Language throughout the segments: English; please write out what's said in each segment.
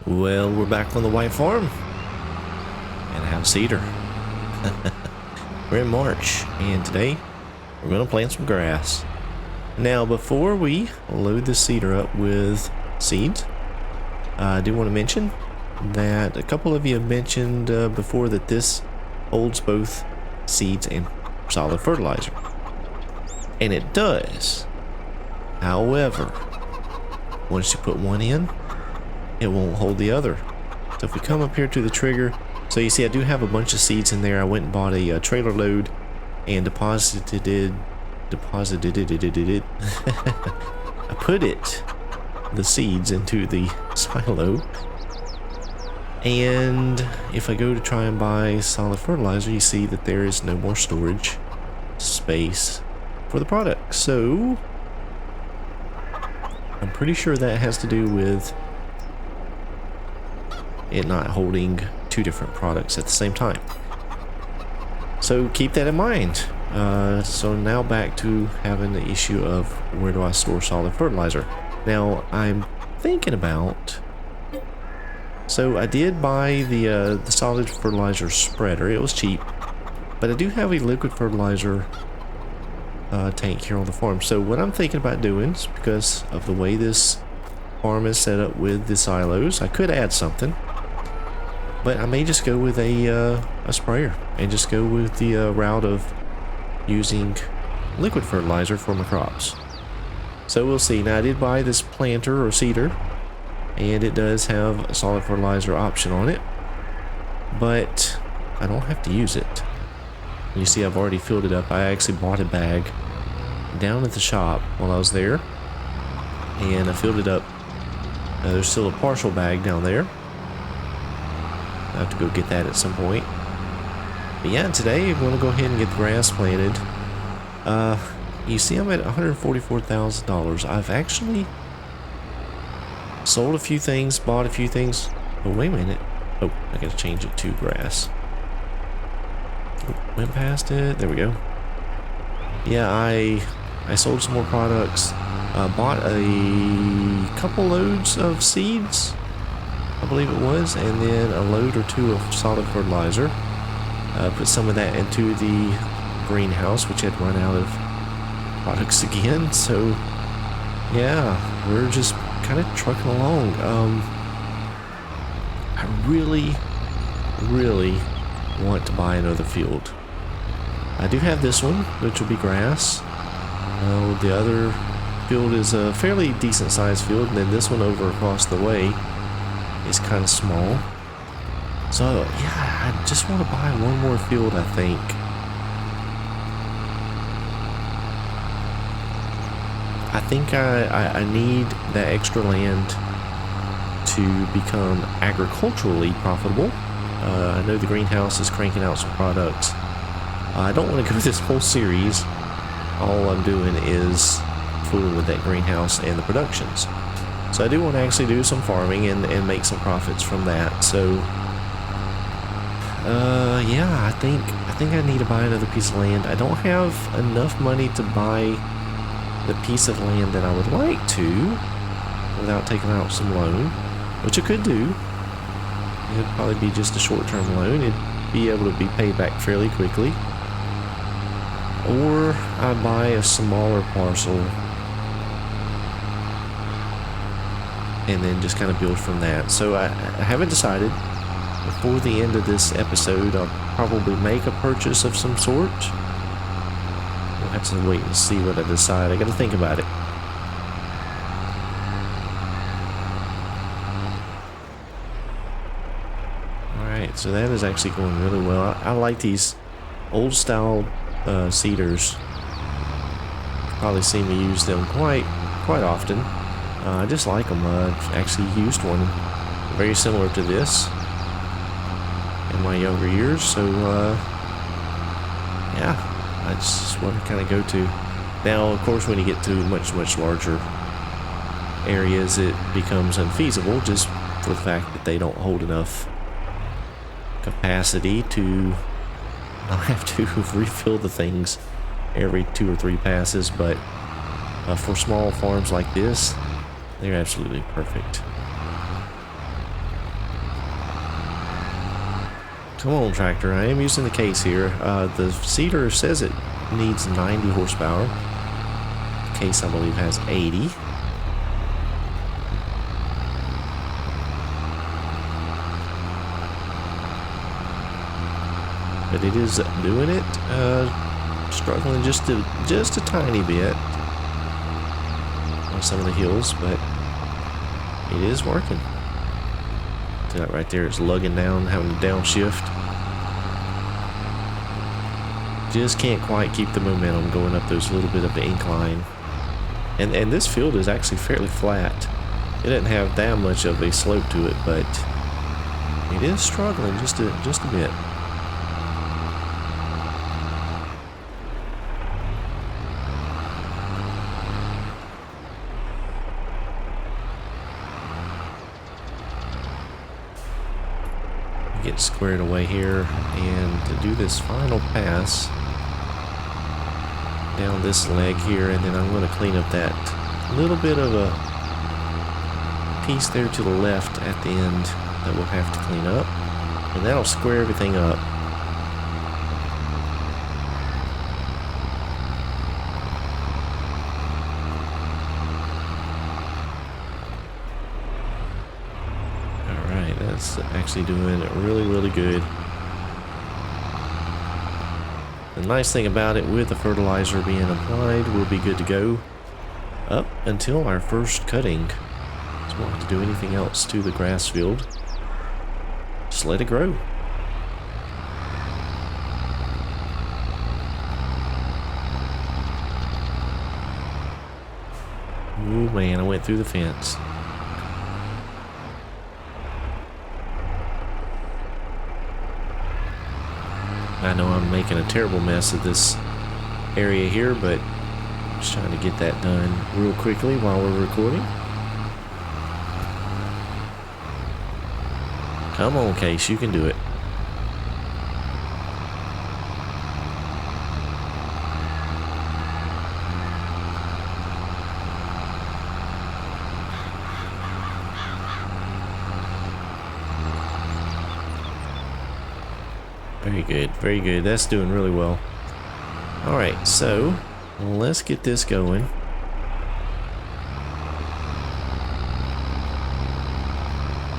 Well, we're back on the white farm, and I have a seeder. We're in March, and today we're going to plant some grass. Now, before we load the seeder up with seeds, I do want to mention that a couple of you have mentioned before that this holds both seeds and solid fertilizer. And it does. However, once you put one in, it won't hold the other. So if we come up here to the trigger, so you see I do have a bunch of seeds in there. I went and bought a trailer load and deposited it. I put the seeds into the silo. And if I go to try and buy solid fertilizer, you see that there is no more storage space for the product. So I'm pretty sure that has to do with it not holding two different products at the same time. So keep that in mind. So now back to having the issue of where do I store solid fertilizer. Now I'm thinking about, so I did buy the solid fertilizer spreader. It was cheap, but I do have a liquid fertilizer tank here on the farm. So what I'm thinking about doing is, because of the way this farm is set up with the silos, I could add something. But I may just go with a sprayer and just go with the route of using liquid fertilizer for my crops. So we'll see. Now I did buy this planter or seeder, and it does have a solid fertilizer option on it, but I don't have to use it. You see I've already filled it up. I actually bought a bag down at the shop while I was there, and I filled it up. There's still a partial bag down there. I have to go get that at some point. But yeah, today I'm going to go ahead and get the grass planted. You see I'm at $144,000. I've actually sold a few things, bought a few things. Oh, wait a minute. Oh, I gotta change it to grass. Oh, went past it. There we go. Yeah, I sold some more products. Bought a couple loads of seeds, I believe it was, and then a load or two of solid fertilizer. Put some of that into the greenhouse, which had run out of products again. So yeah, we're just kind of trucking along. I really want to buy another field. I do have this one, which will be grass. The other field is a fairly decent sized field, and then this one over across the way is kind of small. So yeah, I just want to buy one more field, I think. I think I need that extra land to become agriculturally profitable. I know the greenhouse is cranking out some products. I don't want to go this whole series. All I'm doing is fooling with that greenhouse and the productions. So I do want to actually do some farming and make some profits from that. So yeah, I think I need to buy another piece of land. I don't have enough money to buy the piece of land that I would like to without taking out some loan, which I could do. It'd probably be just a short-term loan. It'd be able to be paid back fairly quickly. Or I buy a smaller parcel and then just kind of build from that. So I haven't decided. Before the end of this episode, I'll probably make a purchase of some sort. We'll have to wait and see what I decide. I gotta think about it. Alright, so that is actually going really well. I like these old style seeders. Probably see me use them quite often. I just like them. I've actually used one very similar to this in my younger years. So yeah, that's what I kind of go to. Now, of course, when you get to much larger areas, it becomes unfeasible just for the fact that they don't hold enough capacity to not have to refill the things every 2 or 3 passes. But for small farms like this, they're absolutely perfect. Come on, tractor. I am using the case here. The seeder says it needs 90 horsepower. The case, I believe, has 80. But it is doing it. Struggling just a tiny bit on some of the hills, but it is working. See that right there? It's lugging down, having to downshift. Just can't quite keep the momentum going up those little bit of the incline. And this field is actually fairly flat. It doesn't have that much of a slope to it, but it is struggling just a bit. Get squared away here, and to do this final pass down this leg here, and then I'm going to clean up that little bit of a piece there to the left at the end that we'll have to clean up, and that'll square everything up. That's actually doing really good. The nice thing about it, with the fertilizer being applied, we'll be good to go up until our first cutting. So we won't have to do anything else to the grass field. Just let it grow. Oh man, I went through the fence. I know I'm making a terrible mess of this area here, but I'm just trying to get that done real quickly while we're recording. Come on, Case, you can do it. Very good. That's doing really well. Alright, so let's get this going.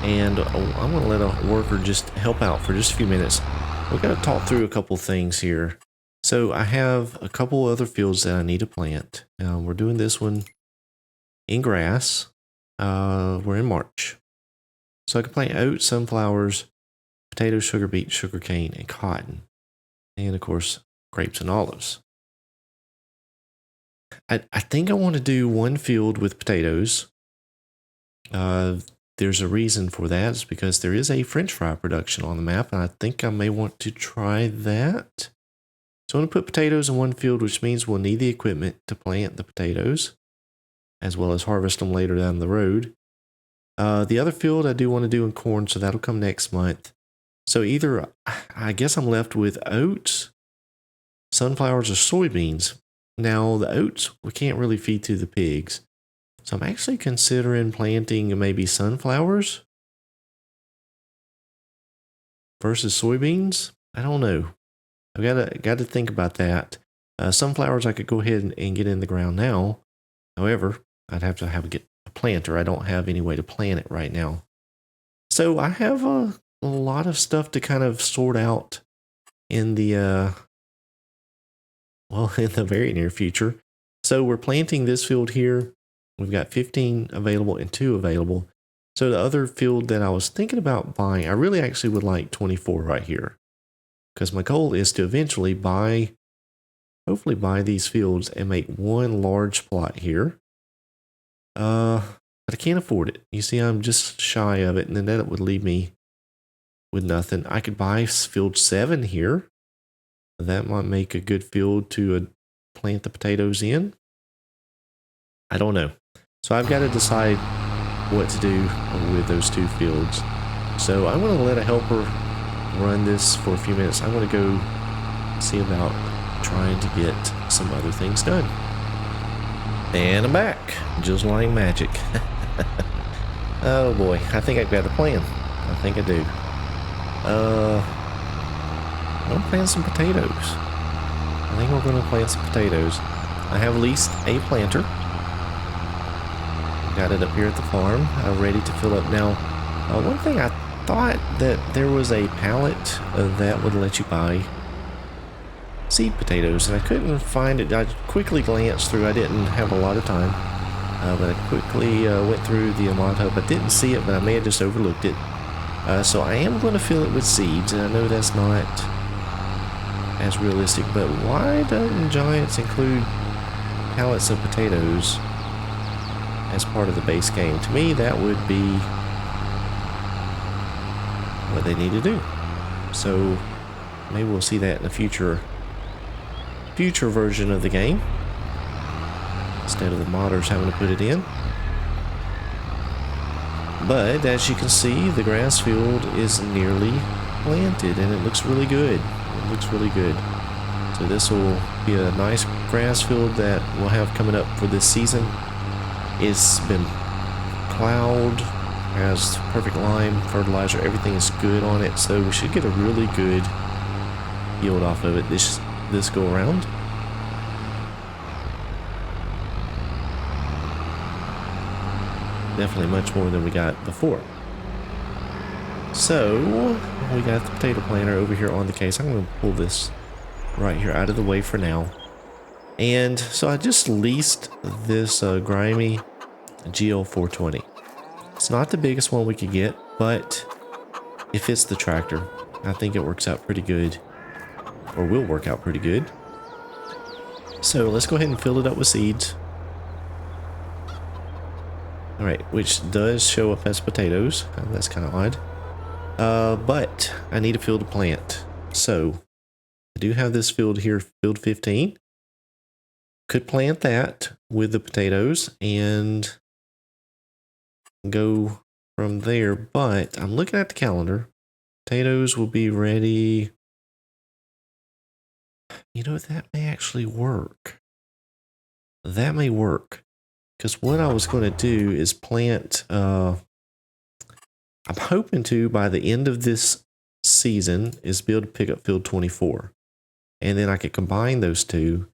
And I'm going to let a worker just help out for just a few minutes. We're going to talk through a couple things here. So I have a couple other fields that I need to plant. We're doing this one in grass. We're in March. So I can plant oats, sunflowers, potatoes, sugar beet, sugar cane, and cotton. And of course, grapes and olives. I think I want to do one field with potatoes. There's a reason for that. It's because there is a French fry production on the map, and I think I may want to try that. So I'm going to put potatoes in one field, which means we'll need the equipment to plant the potatoes, as well as harvest them later down the road. The other field I do want to do in corn, so that'll come next month. So either, I guess I'm left with oats, sunflowers, or soybeans. Now, the oats, we can't really feed to the pigs. So I'm actually considering planting maybe sunflowers versus soybeans. I don't know. I've got to think about that. Sunflowers I could go ahead and get in the ground now. However, I'd have to get a planter. I don't have any way to plant it right now. So I have a lot of stuff to kind of sort out in the in the very near future. So we're planting this field here. We've got 15 available and 2 available. So the other field that I was thinking about buying, I really actually would like 24 right here, because my goal is to eventually hopefully buy these fields and make one large plot here. But I can't afford it. You see, I'm just shy of it, and then that would leave me with nothing. I could buy field 7 here. That might make a good field to plant the potatoes in. I don't know. So I've got to decide what to do with those 2 fields. So I'm going to let a helper run this for a few minutes. I'm going to go see about trying to get some other things done. And I'm back, just like magic. Oh boy, I think I've got a plan. I think I do. I'm gonna plant some potatoes. I think we're gonna plant some potatoes. I have leased a planter. Got it up here at the farm, ready to fill up now. One thing, I thought that there was a pallet that would let you buy seed potatoes, and I couldn't find it. I quickly glanced through. I didn't have a lot of time, but I quickly went through the mod hub. I didn't see it, but I may have just overlooked it. So I am going to fill it with seeds, and I know that's not as realistic, but why doesn't Giants include pallets of potatoes as part of the base game? To me, that would be what they need to do. So maybe we'll see that in a future version of the game, instead of the modders having to put it in. But as you can see, the grass field is nearly planted, and it looks really good. It looks really good. So this will be a nice grass field that we'll have coming up for this season. It's been plowed, has perfect lime, fertilizer, everything is good on it. So we should get a really good yield off of it this go around. Definitely much more than we got before. So we got the potato planter over here on the case. I'm going to pull this right here out of the way for now. And so I just leased this grimy GL420. It's not the biggest one we could get, but it fits the tractor. I think it works out pretty good, or will work out pretty good. So let's go ahead and fill it up with seeds. Alright, which does show up as potatoes. That's kind of odd. But I need a field to plant. So I do have this field here, field 15. Could plant that with the potatoes and go from there. But I'm looking at the calendar. Potatoes will be ready. You know, that may actually work. That may work. Because what I was going to do is plant, I'm hoping to, by the end of this season, is be able to pick up field 24. And then I could combine those two.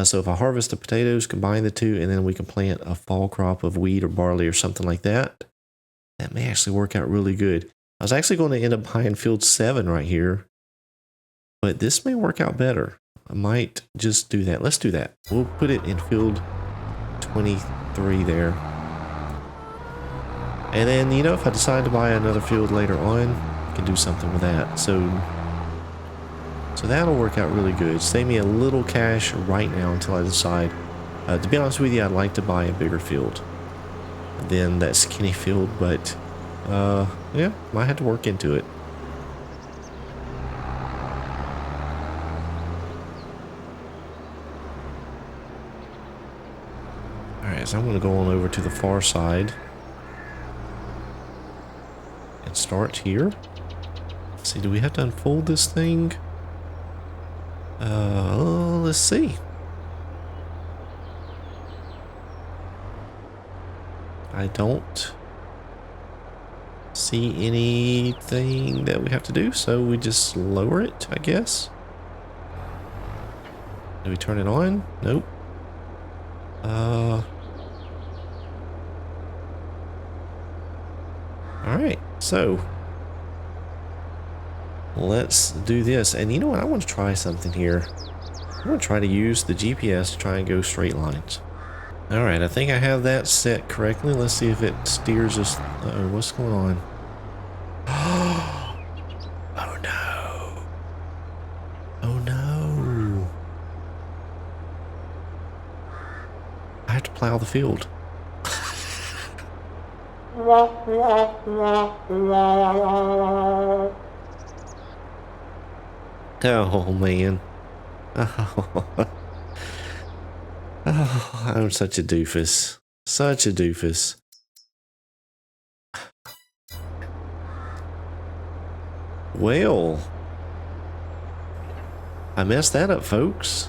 So if I harvest the potatoes, combine the two, and then we can plant a fall crop of wheat or barley or something like that. That may actually work out really good. I was actually going to end up buying field 7 right here. But this may work out better. I might just do that. Let's do that. We'll put it in field 23 there. And then, you know, if I decide to buy another field later on, I can do something with that. So that'll work out really good. Save me a little cash right now until I decide. To be honest with you, I'd like to buy a bigger field than that skinny field, but yeah, might have to work into it. Alright, so I'm going to go on over to the far side and start here. Let's see, do we have to unfold this thing? Let's see. I don't see anything that we have to do, so we just lower it, I guess. Do we turn it on? Nope. Alright, so let's do this. And you know what? I want to try something here. I'm going to try to use the GPS to try and go straight lines. Alright, I think I have that set correctly. Let's see if it steers us. Uh-oh, what's going on? Oh no. Oh no. I have to plow the field. Oh man. Oh, I'm such a doofus. Such a doofus. Well, I messed that up, folks.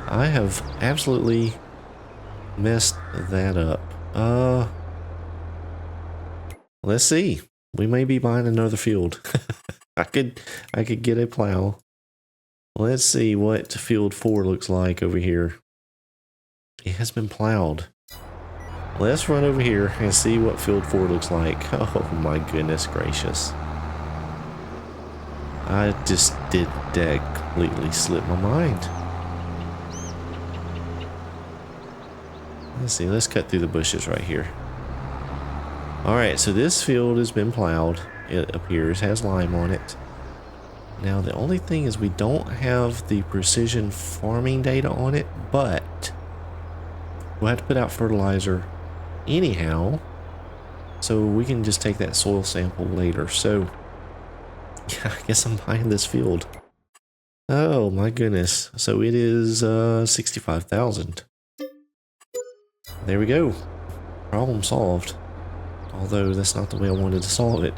I have absolutely messed that up. Let's see. We may be buying another field. I could get a plow. Let's see what field 4 looks like over here. It has been plowed. Let's run over here and see what field 4 looks like. Oh my goodness gracious. I just did that completely slip my mind. Let's see, let's cut through the bushes right here. Alright, so this field has been plowed. It appears, has lime on it. Now the only thing is we don't have the precision farming data on it, but we'll have to put out fertilizer anyhow, so we can just take that soil sample later. So yeah, I guess I'm buying this field. Oh my goodness. So it is 65,000. There we go. Problem solved. Although that's not the way I wanted to solve it.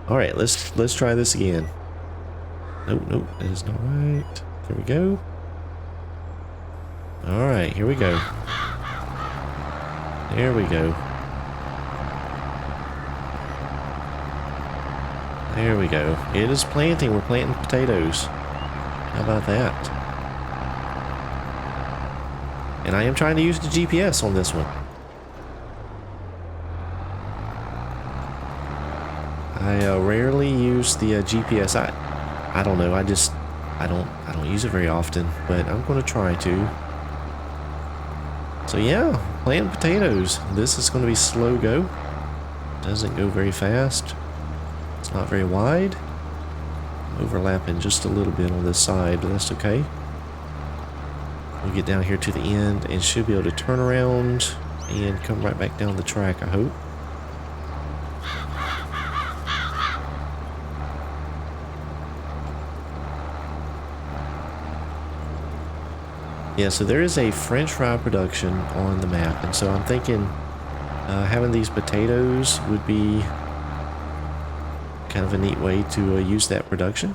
Alright, let's try this again. Nope, that is not right. There we go. Alright, here we go. There we go. There we go. It is planting. We're planting potatoes. How about that? And I am trying to use the GPS on this one. I rarely use the GPS. I don't know. I don't use it very often, but I'm going to try to. So yeah, planting potatoes. This is going to be slow go. Doesn't go very fast. It's not very wide. I'm overlapping just a little bit on this side, but that's okay. We'll get down here to the end and should be able to turn around and come right back down the track, I hope. Yeah, so there is a French fry production on the map, and so I'm thinking having these potatoes would be kind of a neat way to use that production.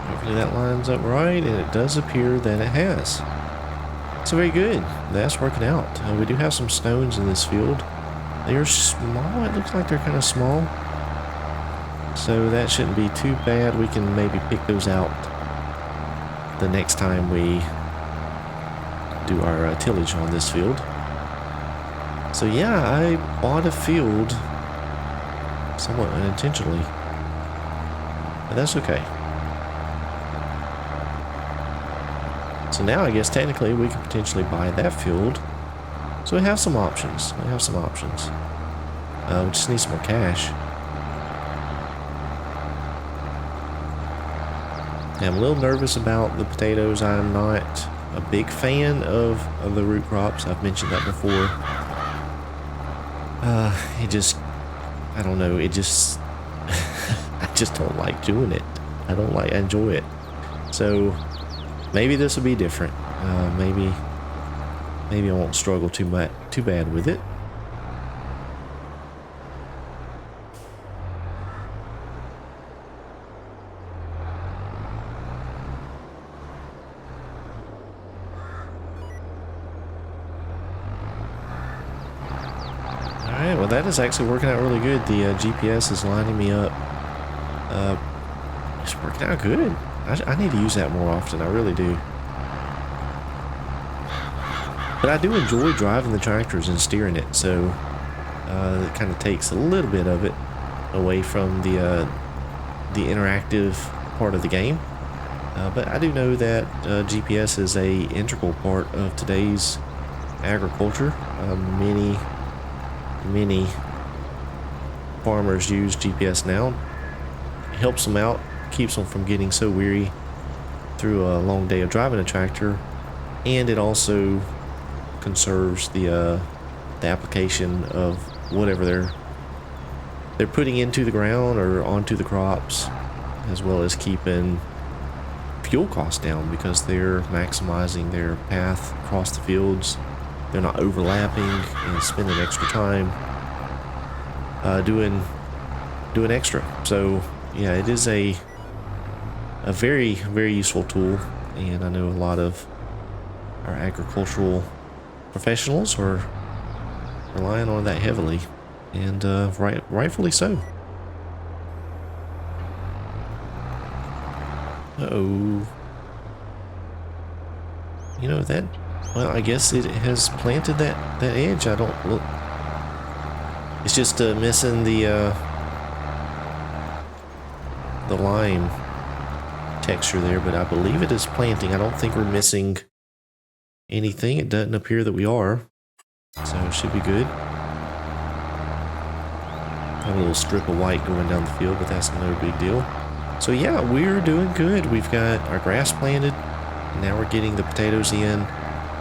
Hopefully that lines up right, and it does appear that it has. So very good. That's working out. We do have some stones in this field. They are small. It looks like they're kind of small. So that shouldn't be too bad. We can maybe pick those out the next time we do our tillage on this field. So yeah, I bought a field somewhat unintentionally. But that's okay. So now I guess technically we can potentially buy that field. So we have some options. We have some options. We just need some more cash. Yeah, I'm a little nervous about the potatoes. I'm not a big fan of the root crops. I've mentioned that before. I don't know. It just, I just don't like doing it. I enjoy it. So maybe this will be different. Maybe I won't struggle too bad with it. Alright, well that is actually working out really good. The GPS is lining me up. It's working out good. I need to use that more often, I really do. But I do enjoy driving the tractors and steering it, so it kind of takes a little bit of it away from the interactive part of the game. But I do know that GPS is a integral part of today's agriculture. Many farmers use GPS now. It helps them out, keeps them from getting so weary through a long day of driving a tractor, and it also conserves the application of whatever they're putting into the ground or onto the crops, as well as keeping fuel costs down because they're maximizing their path across the fields. They're not overlapping and spending extra time doing extra. So yeah, it is a very, very useful tool, and I know a lot of our agricultural professionals are relying on that heavily, and rightfully so. Uh-oh. You know that, well, I guess it has planted that edge. I don't look. It's just missing the lime texture there, but I believe it is planting. I don't think we're missing anything. It doesn't appear that we are, so it should be good. Have a little strip of white going down the field, but that's no big deal. So yeah, we're doing good. We've got our grass planted. Now we're getting the potatoes in.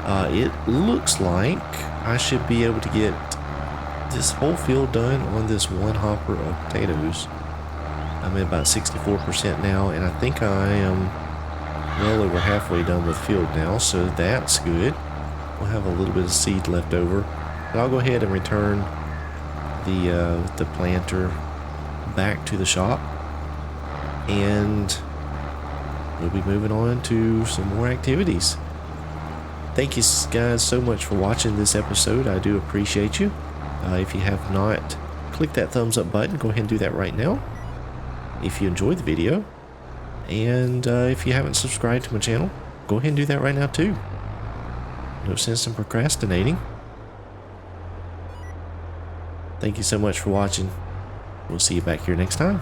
It looks like I should be able to get this whole field done on this one hopper of potatoes. I'm at about 64% now, and I think I am well over halfway done with the field now, so that's good. We'll have a little bit of seed left over, but I'll go ahead and return the planter back to the shop, and we'll be moving on to some more activities. Thank you guys so much for watching this episode. I do appreciate you. If you have not clicked that thumbs up button, go ahead and do that right now if you enjoyed the video. And if you haven't subscribed to my channel, go ahead and do that right now too. No sense in procrastinating. Thank you so much for watching. We'll see you back here next time.